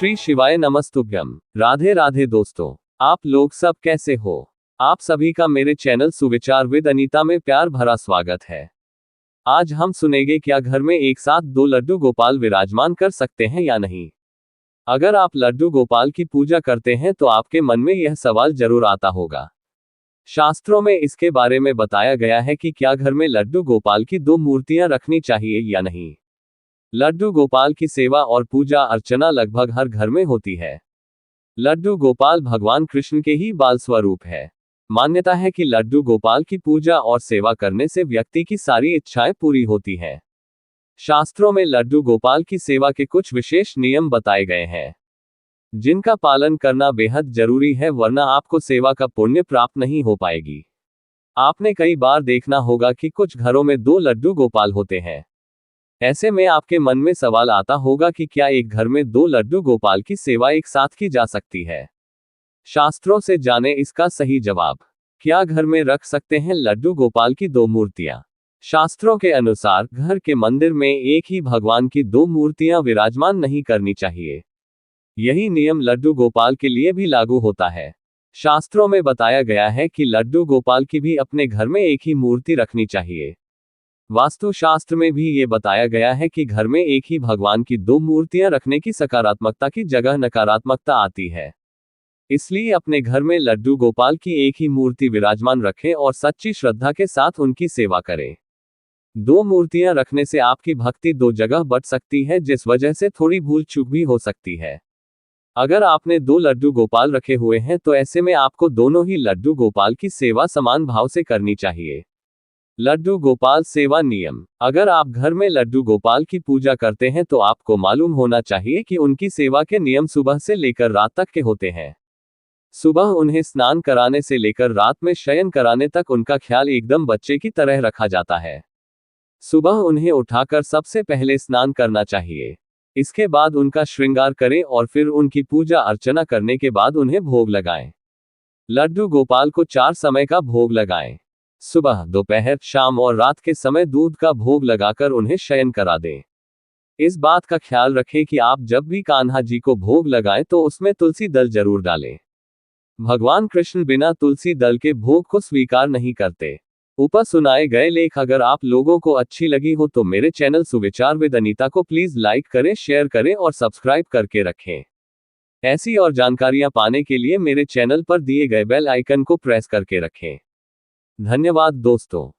श्री शिवाय नमस्तुभ्यम। राधे राधे दोस्तों, आप लोग सब कैसे हो? आप सभी का मेरे चैनल सुविचार विद अनीता में प्यार भरा स्वागत है। आज हम सुनेंगे क्या घर में एक साथ दो लड्डू गोपाल विराजमान कर सकते हैं या नहीं। अगर आप लड्डू गोपाल की पूजा करते हैं तो आपके मन में यह सवाल जरूर आता होगा। शास्त्रों में इसके बारे में बताया गया है कि क्या घर में लड्डू गोपाल की दो मूर्तियां रखनी चाहिए या नहीं। लड्डू गोपाल की सेवा और पूजा अर्चना लगभग हर घर में होती है। लड्डू गोपाल भगवान कृष्ण के ही बाल स्वरूप है। मान्यता है कि लड्डू गोपाल की पूजा और सेवा करने से व्यक्ति की सारी इच्छाएं पूरी होती हैं। शास्त्रों में लड्डू गोपाल की सेवा के कुछ विशेष नियम बताए गए हैं, जिनका पालन करना बेहद जरूरी है, वरना आपको सेवा का पुण्य प्राप्त नहीं हो पाएगी। आपने कई बार देखना होगा कि कुछ घरों में दो लड्डू गोपाल होते हैं। ऐसे में आपके मन में सवाल आता होगा कि क्या एक घर में दो लड्डू गोपाल की सेवा एक साथ की जा सकती है। शास्त्रों से जाने इसका सही जवाब। क्या घर में रख सकते हैं लड्डू गोपाल की दो मूर्तियां? शास्त्रों के अनुसार घर के मंदिर में एक ही भगवान की दो मूर्तियां विराजमान नहीं करनी चाहिए। यही नियम लड्डू गोपाल के लिए भी लागू होता है। शास्त्रों में बताया गया है कि लड्डू गोपाल की भी अपने घर में एक ही मूर्ति रखनी चाहिए। वास्तु शास्त्र में भी ये बताया गया है कि घर में एक ही भगवान की दो मूर्तियां रखने की सकारात्मकता की जगह नकारात्मकता आती है। इसलिए अपने घर में लड्डू गोपाल की एक ही मूर्ति विराजमान रखें और सच्ची श्रद्धा के साथ उनकी सेवा करें। दो मूर्तियां रखने से आपकी भक्ति दो जगह बट सकती है, जिस वजह से थोड़ी भूल चूक भी हो सकती है। अगर आपने दो लड्डू गोपाल रखे हुए हैं तो ऐसे में आपको दोनों ही लड्डू गोपाल की सेवा समान भाव से करनी चाहिए। लड्डू गोपाल सेवा नियम। अगर आप घर में लड्डू गोपाल की पूजा करते हैं तो आपको मालूम होना चाहिए कि उनकी सेवा के नियम सुबह से लेकर रात तक के होते हैं। सुबह उन्हें स्नान कराने से लेकर रात में शयन कराने तक उनका ख्याल एकदम बच्चे की तरह रखा जाता है। सुबह उन्हें उठाकर सबसे पहले स्नान करना चाहिए। इसके बाद उनका श्रृंगार करें और फिर उनकी पूजा अर्चना करने के बाद उन्हें भोग लगाएं। लड्डू गोपाल को 4 समय का भोग लगाएं। सुबह, दोपहर, शाम और रात के समय दूध का भोग लगाकर उन्हें शयन करा दें। इस बात का ख्याल रखें कि आप जब भी कान्हा जी को भोग लगाएं तो उसमें तुलसी दल जरूर डालें। भगवान कृष्ण बिना तुलसी दल के भोग को स्वीकार नहीं करते। ऊपर सुनाए गए लेख अगर आप लोगों को अच्छी लगी हो तो मेरे चैनल सुविचार विद अनीता को प्लीज लाइक करें, शेयर करें और सब्सक्राइब करके रखें। ऐसी और जानकारियां पाने के लिए मेरे चैनल पर दिए गए बेल आइकन को प्रेस करके रखें। धन्यवाद दोस्तों।